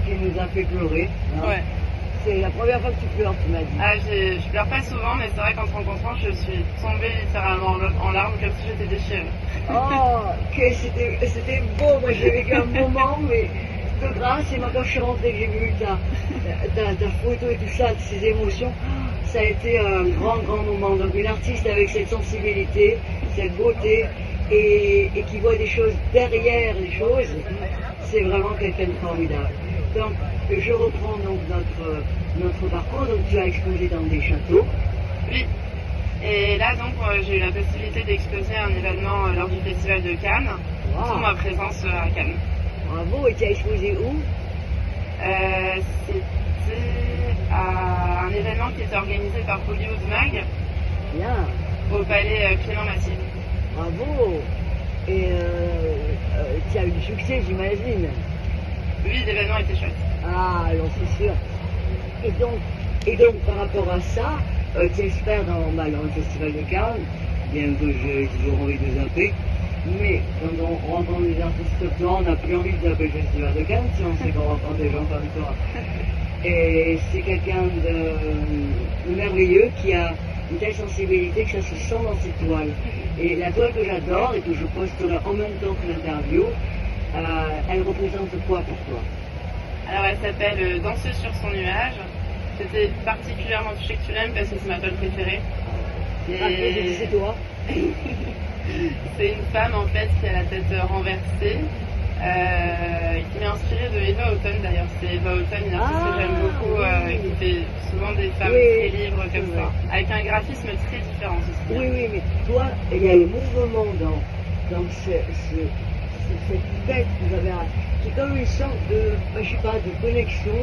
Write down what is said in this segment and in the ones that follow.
qui nous a fait pleurer. Hein. Ouais. C'est la première fois que tu pleures, tu m'as dit. Ah, je pleure pas souvent, mais c'est vrai qu'en te rencontrant, je suis tombée littéralement en larmes comme si j'étais déchirée. Oh, que c'était beau. Moi, j'ai vécu un moment, mais de grâce. Et moi, quand je suis rentrée, que j'ai vu ta photo et tout ça, ces émotions, ça a été un grand, grand moment. Donc, une artiste avec cette sensibilité, cette beauté, et qui voit des choses derrière les choses, c'est vraiment quelqu'un de formidable. Donc, je reprends donc notre parcours. Donc, tu as exposé dans des châteaux. Oui. Et là, donc, j'ai eu la possibilité d'exposer un événement lors du Festival de Cannes, sous ma présence à Cannes. Bravo, et tu as exposé où? C'était à un événement qui était organisé par Hollywood Mag. Bien. Au palais Clément Massif. Bravo. Et tu as eu du succès, j'imagine. Oui, l'événement était chouette. Ah, alors c'est sûr. Et donc par rapport à ça, tu espères dans le Festival de Cannes, bien que j'ai toujours envie de zapper, mais quand on rencontre des artistes comme toi, on n'a plus envie de zapper le Festival de Cannes si on sait qu'on rencontre des gens comme toi. Et c'est quelqu'un de merveilleux qui a une telle sensibilité que ça se sent dans ses toiles. Et la toile que j'adore et que je posterai en même temps que l'interview, elle représente quoi pour toi? Alors elle s'appelle Danseuse sur son nuage. J'étais particulièrement touchée que tu l'aimes parce que c'est ma toile préférée. Et c'est toi. C'est une femme en fait qui a la tête renversée, qui m'est inspirée de Eva Houghton d'ailleurs. C'est Eva Houghton, une artiste que j'aime beaucoup, qui fait souvent des femmes très libres comme ça, avec un graphisme très différent aussi. Oui, mais toi, il y a le mouvement dans cette tête que vous avez, qui est comme une sorte de, je sais pas, de connexion,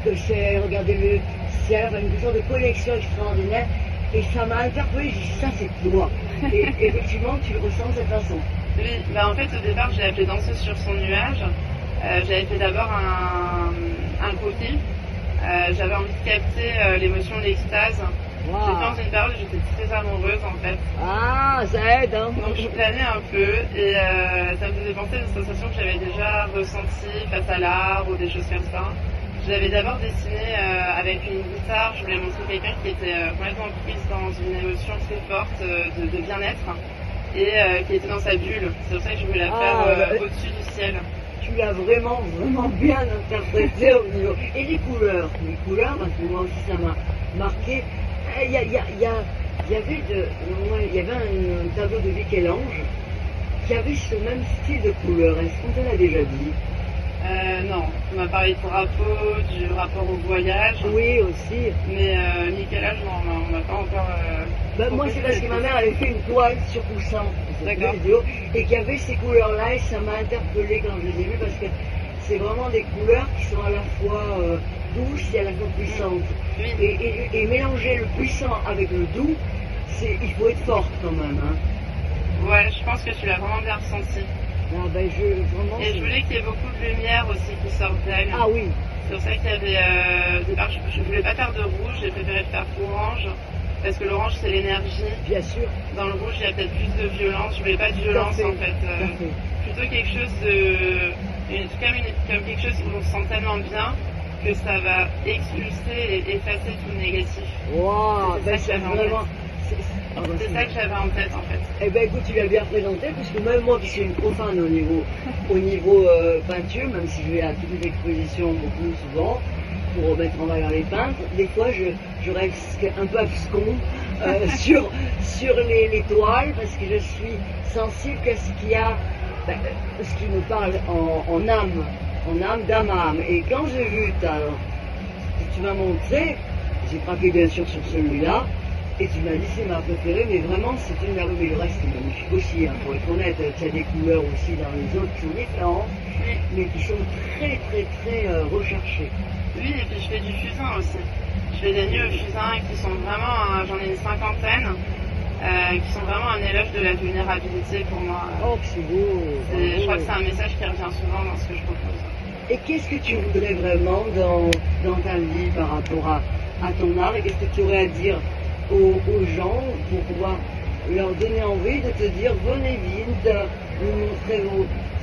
que c'est, regardez-le, c'est une sorte de connexion extraordinaire. Et ça m'a interpellé, j'ai dit ça c'est toi. Et effectivement, tu le ressens de cette façon. Oui, bah en fait au départ j'ai appelé Danseuse sur son nuage. J'avais fait d'abord un croquis. J'avais envie de capter l'émotion de l'extase. Wow. J'étais dans une période où j'étais très amoureuse en fait. Ah, ça aide hein. Donc je planais un peu et ça me faisait penser à des sensations que j'avais déjà ressenties face à l'art ou des choses comme ça. J'avais d'abord dessiné avec une guitare, je voulais montrer quelqu'un qui était complètement prise dans une émotion très forte de bien-être et qui était dans sa bulle. C'est pour ça que je voulais la faire au-dessus du ciel. Tu l'as vraiment, vraiment bien interprété au niveau. Et les couleurs, parce que moi aussi ça m'a marqué. Il y avait un tableau de Michel-Ange qui avait ce même style de couleur. Est-ce qu'on te l'a déjà dit? Non, on m'a parlé de drapeau, du rapport au voyage. Oui, aussi. Mais Nicolas, on m'a pas encore. Moi, c'est parce que ma mère avait fait une toile sur coussin, et qui avait ces couleurs-là, et ça m'a interpellée quand je les ai vues, parce que c'est vraiment des couleurs qui sont à la fois douces et à la fois puissantes. Oui. Et mélanger le puissant avec le doux, il faut être forte quand même. Hein. Ouais, je pense que tu l'as vraiment bien ressenti. Ah ben et je voulais qu'il y ait beaucoup de lumière aussi qui sorte d'elle. Ah oui. C'est pour ça qu'il y avait au départ, je ne voulais pas faire de rouge, j'ai préféré faire orange, parce que l'orange c'est l'énergie. Bien sûr. Dans le rouge il y a peut-être plus de violence, je voulais pas de violence en fait. Plutôt quelque chose comme quelque chose où on se sent tellement bien que ça va expulser et effacer tout le négatif. Wow, c'est ça que j'avais en tête en fait. Eh bien écoute, tu l'as bien présenté, puisque même moi qui suis une profane au niveau peinture, même si je vais à toutes les expositions beaucoup souvent, pour mettre en valeur les peintres, des fois je reste un peu abscon sur les toiles, parce que je suis sensible à ce qu'il y a, ce qui me parle en âme, d'âme à âme. Et quand j'ai vu tu m'as montré, j'ai craqué bien sûr sur celui-là, et tu m'as dit c'est ma préférée, mais vraiment c'est une merveille. Mais le reste est magnifique aussi, hein, pour être honnête. Tu as des couleurs aussi dans les autres qui sont différentes, mais qui sont très très très recherchées. Oui, et puis je fais du fusain aussi. Je fais des nœuds au fusain qui sont vraiment, j'en ai une cinquantaine, qui sont vraiment un éloge de la vulnérabilité pour moi. Oh, c'est beau. Je crois que c'est un message qui revient souvent dans ce que je propose. Et qu'est-ce que tu voudrais vraiment dans ta vie par rapport à ton art, et qu'est-ce que tu aurais à dire aux gens pour pouvoir leur donner envie de te dire venez vite, nous montrer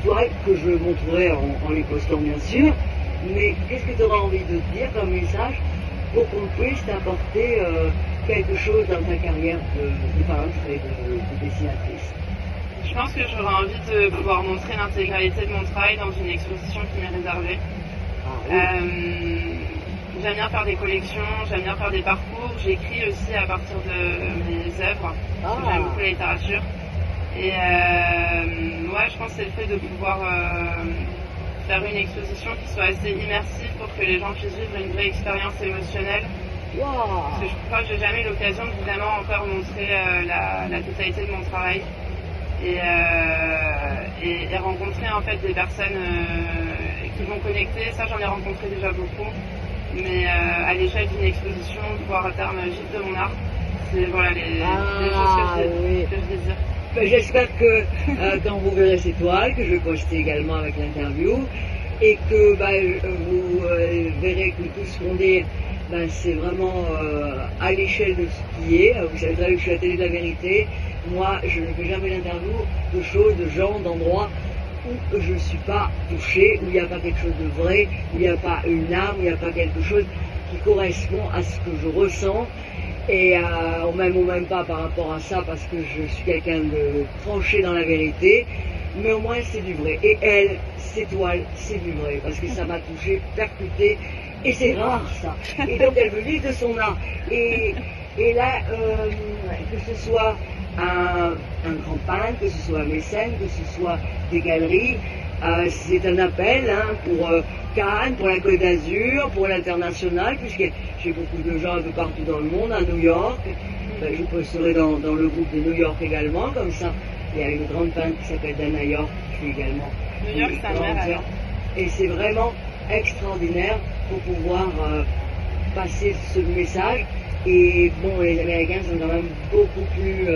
toiles que je montrerai en les postant bien sûr. Mais qu'est-ce que tu auras envie de dire comme message pour qu'on puisse t'apporter quelque chose dans ta carrière de peintre et de dessinatrice? Je pense que j'aurais envie de pouvoir montrer l'intégralité de mon travail dans une exposition qui m'est réservée. Ah, oui. J'aime bien faire des collections, j'aime bien faire des parcours. J'écris aussi à partir de mes œuvres, parce que j'aime beaucoup la littérature. Et ouais, je pense que c'est le fait de pouvoir faire une exposition qui soit assez immersive pour que les gens puissent vivre une vraie expérience émotionnelle. Wow. Parce que je crois que j'ai jamais eu l'occasion de vraiment encore montrer la totalité de mon travail. Et rencontrer en fait des personnes qui vont connecter. Ça, j'en ai rencontré déjà beaucoup. Mais à l'échelle d'une exposition, pouvoir à terme vivre de mon art, c'est voilà, les choses que je désire. Ben, j'espère que quand vous verrez ces toiles, que je vais poster également avec l'interview, et que vous verrez que tout ce qu'on dit, c'est vraiment à l'échelle de ce qui est. Vous savez très bien que je suis à la télé de la vérité. Moi, je ne fais jamais d'interview de choses, de gens, d'endroits où je ne suis pas touchée, où il n'y a pas quelque chose de vrai, où il n'y a pas une âme, où il n'y a pas quelque chose qui correspond à ce que je ressens. Et ou même pas par rapport à ça, parce que je suis quelqu'un de tranché dans la vérité, mais au moins c'est du vrai. Et elle, ces toiles, c'est du vrai, parce que ça m'a touché, percuté, et c'est rare ça. Et donc elle veut vivre de son art. Et là, que ce soit un grand peintre, que ce soit un mécène, que ce soit des galeries, c'est un appel pour Cannes, pour la Côte d'Azur, pour l'international, puisque j'ai beaucoup de gens un peu partout dans le monde, à New York. Je posterai dans le groupe de New York également, comme ça. Il y a une grande peintre qui s'appelle Dana York, qui fait également. New York, c'est un rêve. Et c'est vraiment extraordinaire pour pouvoir passer ce message. Et bon, les Américains sont quand même beaucoup plus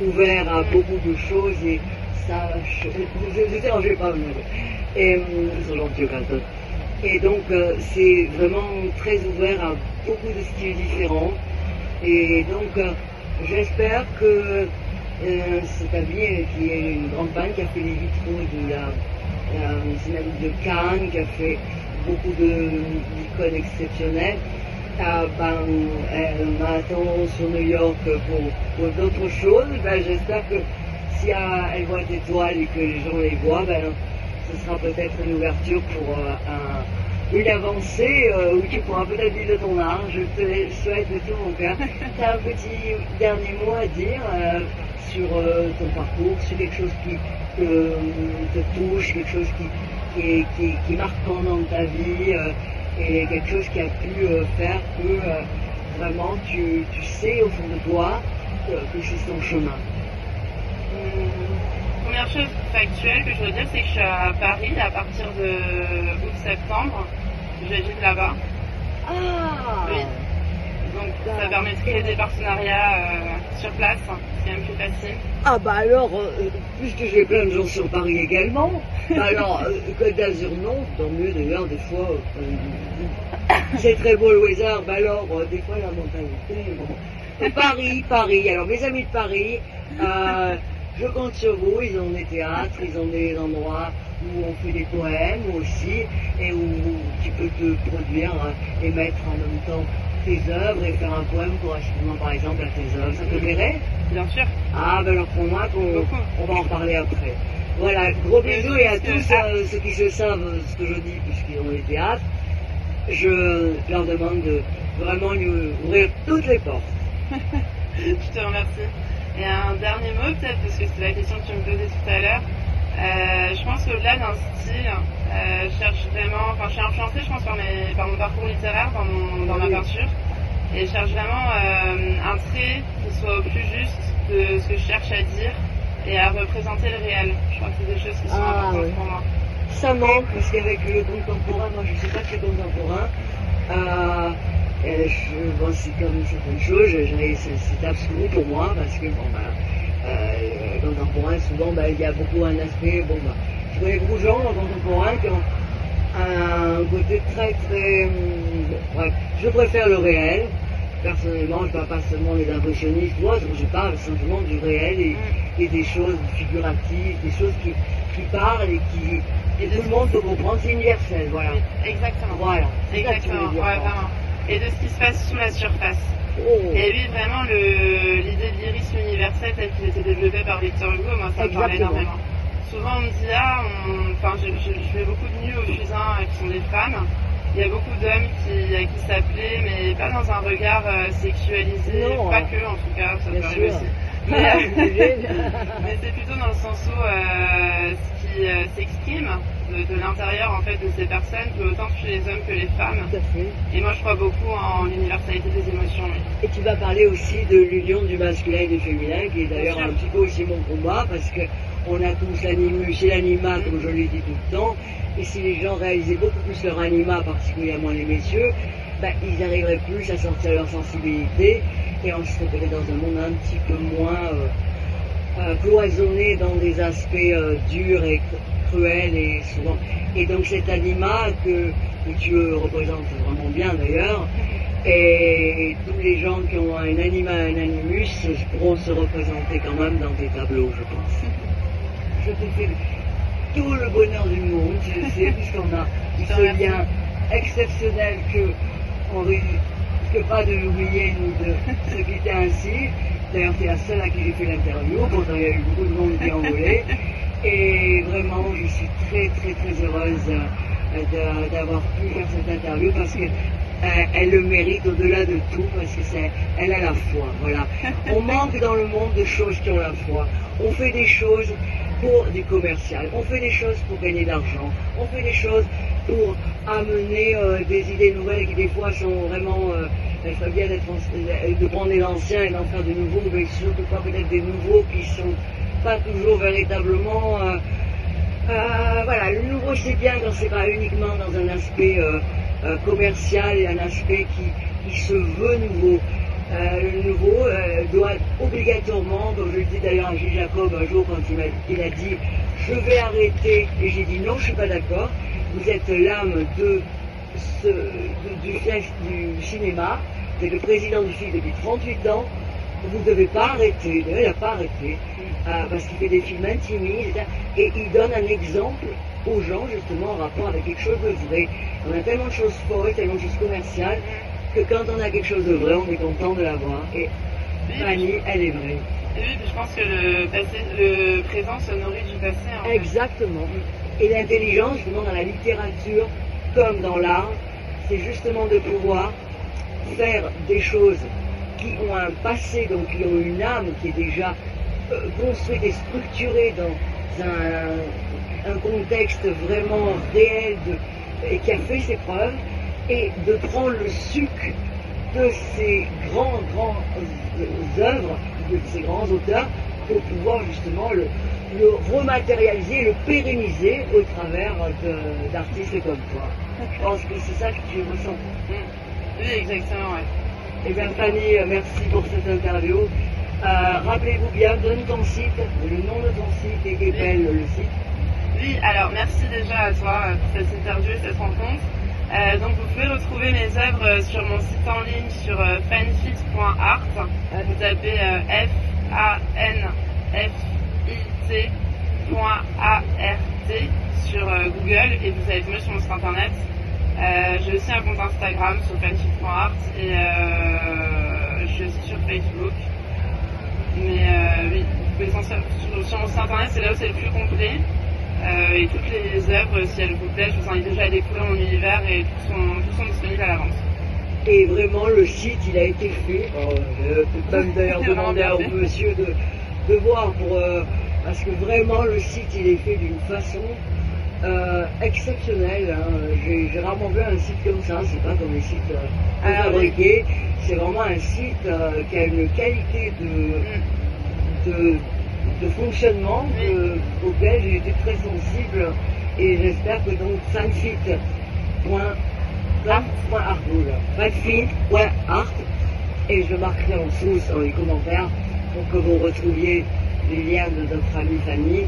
ouverts à beaucoup de choses, et ça, je ne dérangeais pas. Et ils sont gentils au Canton. Et donc, c'est vraiment très ouvert à beaucoup de styles différents. Et donc, j'espère que cette amie, qui est une grande peintre, qui a fait les vitraux de la Synagogue de Cannes, qui a fait beaucoup d'icônes exceptionnelles, elle m'attend sur New York pour d'autres choses. J'espère que si elle voit des toiles et que les gens les voient, ce sera peut-être une ouverture pour une avancée où tu pourras peut-être vivre de ton art. Je te souhaite de tout mon cœur. Tu as un petit dernier mot à dire sur ton parcours, sur quelque chose qui te touche, quelque chose qui est marquant dans ta vie, et quelque chose qui a pu faire que vraiment tu sais au fond de toi que c'est ton chemin. Première chose factuelle que je veux dire, c'est que je suis à Paris à partir de août-septembre. Je vais vivre là-bas. Ah oui. Donc ça permet de créer des partenariats sur place, c'est même plus facile. Ah alors, puisque j'ai plein de gens sur Paris également, alors Côte d'Azur non, tant mieux d'ailleurs, des fois c'est très beau le weather, alors des fois la mentalité, bon. Paris, alors mes amis de Paris, je compte sur vous, ils ont des théâtres, ils ont des endroits où on fait des poèmes aussi, et où tu peux te produire et mettre en même temps tes œuvres et faire un poème correspondant par exemple à tes œuvres. Ça te plairait? Bien sûr. Ah alors pour moi, on va en parler après. Voilà, gros bisous, et à tous ceux qui se savent ce que je dis puisqu'ils ont les théâtres, je leur demande de vraiment lui ouvrir toutes les portes. Je te remercie. Et un dernier mot peut-être, parce que c'est la question que tu me posais tout à l'heure. Je pense qu'au-delà d'un style, je cherche vraiment, je suis influencée, je pense, par mon parcours littéraire, dans ma peinture, et je cherche vraiment un trait qui soit au plus juste de ce que je cherche à dire et à représenter le réel. Je crois que c'est des choses qui sont importantes pour moi. Ça manque, parce qu'avec le contemporain, moi je ne sais pas que c'est contemporain, c'est comme certaines choses, c'est absolu pour moi, parce que contemporain, souvent il y a beaucoup un aspect, je connais beaucoup de gens en contemporain qui ont un côté très très, bref, je préfère le réel, personnellement, je ne parle pas seulement des impressionnistes ou autres, je parle simplement du réel et des choses figuratives, des choses qui parlent et tout le monde peut comprendre, c'est universel, voilà. Oui, exactement. Voilà. Exactement, dire, ouais, vraiment. Et de ce qui se passe sous la surface. Oh. Et lui, vraiment, l'idée de lyrisme universel telle qu'il était développée par Victor Hugo, moi, ça me parle énormément. Souvent, on me dit, je fais beaucoup de nus aux fusains qui sont des femmes. Il y a beaucoup d'hommes à qui ça plaît, mais pas dans un regard sexualisé, non, pas que, en tout cas, ça peut arriver aussi. Mais c'est plutôt dans le sens où ce qui s'exprime de l'intérieur en fait de ces personnes peut autant toucher les hommes que les femmes. Tout à fait. Et moi je crois beaucoup en l'universalité des émotions. Oui. Et tu vas parler aussi de l'union du masculin et du féminin, qui est d'ailleurs un petit peu aussi mon combat, parce que on a tous chez l'anima, comme je l'ai dit tout le temps, et si les gens réalisaient beaucoup plus leur anima, particulièrement les messieurs, ils arriveraient plus à sortir leur sensibilité, et on se retrouverait dans un monde un petit peu moins cloisonné dans des aspects durs et cruels et souvent. Et donc cet anima que tu représentes vraiment bien d'ailleurs, et tous les gens qui ont un anima, un animus pourront se représenter quand même dans tes tableaux, je pense. Je te fais tout le bonheur du monde, tu le sais, puisqu'on a ce lien exceptionnel qu'on risque pas de l'oublier ni de se quitter ainsi. D'ailleurs, c'est la seule à qui j'ai fait l'interview, pourtant il y a eu beaucoup de monde qui a envolé. Et vraiment, je suis très très très heureuse d'avoir pu faire cette interview parce que elle le mérite au-delà de tout, parce que elle a la foi, voilà. On manque dans le monde de choses qui ont la foi. On fait des choses pour du commercial, on fait des choses pour gagner de l'argent, on fait des choses pour amener des idées nouvelles qui des fois sont vraiment... il serait bien de prendre les anciens et d'en faire de nouveaux, mais surtout pas peut-être des nouveaux qui sont pas toujours véritablement... voilà, le nouveau c'est bien quand c'est pas uniquement dans un aspect commercial et un aspect qui se veut nouveau. Le nouveau doit obligatoirement, comme je le dis d'ailleurs à Gilles Jacob un jour quand il a dit je vais arrêter, et j'ai dit non, je suis pas d'accord, vous êtes l'âme du cinéma, vous êtes le président du film depuis 38 ans, vous ne devez pas arrêter. D'ailleurs, il n'a pas arrêté, parce qu'il fait des films intimistes, et il donne un exemple aux gens, justement, en rapport avec quelque chose de vrai. On a tellement de choses folles, tellement de choses commerciales, que quand on a quelque chose de vrai, on est content de l'avoir. Et Fanny, elle est vraie. Oui, je pense que le présent se nourrit du passé. En fait. Exactement. Et l'intelligence, justement, dans la littérature, comme dans l'art, c'est justement de pouvoir faire des choses qui ont un passé, donc qui ont une âme qui est déjà construite et structurée dans un contexte vraiment réel et qui a fait ses preuves, et de prendre le suc de ces grands œuvres, de ces grands auteurs, pour pouvoir justement le rematérialiser, le pérenniser au travers d'artistes comme toi. Je pense que c'est ça que tu ressens. Oui, exactement, ouais. Eh bien Fanny, merci pour cette interview. Rappelez-vous bien, donne ton site, le nom de ton site et épelle le site. Oui, alors merci déjà à toi pour cette interview et cette rencontre. Donc vous pouvez retrouver mes œuvres sur mon site en ligne sur fanfit.art. Vous tapez fanfit.art sur Google et vous allez tomber sur mon site internet. J'ai aussi un compte Instagram sur fanfit.art et je suis aussi sur Facebook. Mais oui, vous pouvez sur mon site internet, c'est là où c'est le plus complet. Et toutes les œuvres, si elles vous plaisent, je vous invite déjà à découvrir mon univers et tous sont disponibles à la vente. Et vraiment, le site, il a été fait. Je peux même d'ailleurs demander au monsieur de voir parce que vraiment, le site, il est fait d'une façon exceptionnelle. Hein. J'ai rarement vu un site comme ça. C'est pas comme les sites fabriqués. Oui. C'est vraiment un site qui a une qualité de fonctionnement auquel j'ai été très sensible, et j'espère que donc fanfit.art, et je marquerai en dessous dans les commentaires pour que vous retrouviez les liens de notre amie Fanny.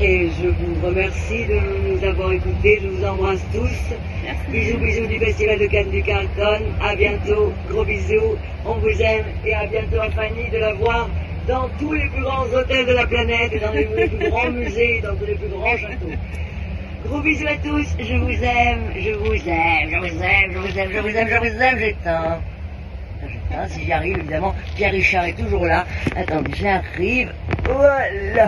Et je vous remercie de nous avoir écoutés, je vous embrasse tous. Merci. Bisous du Festival de Cannes du Carlton, à bientôt, gros bisous. On vous aime et à bientôt à Fanny de la voir dans tous les plus grands hôtels de la planète et dans les plus grands musées, dans tous les plus grands châteaux. Gros bisous à tous, je vous aime, je vous aime, je vous aime, je vous aime, je vous aime, je vous aime, j'éteins. Si j'y arrive, évidemment, Pierre Richard est toujours là. Attendez, j'arrive. Voilà.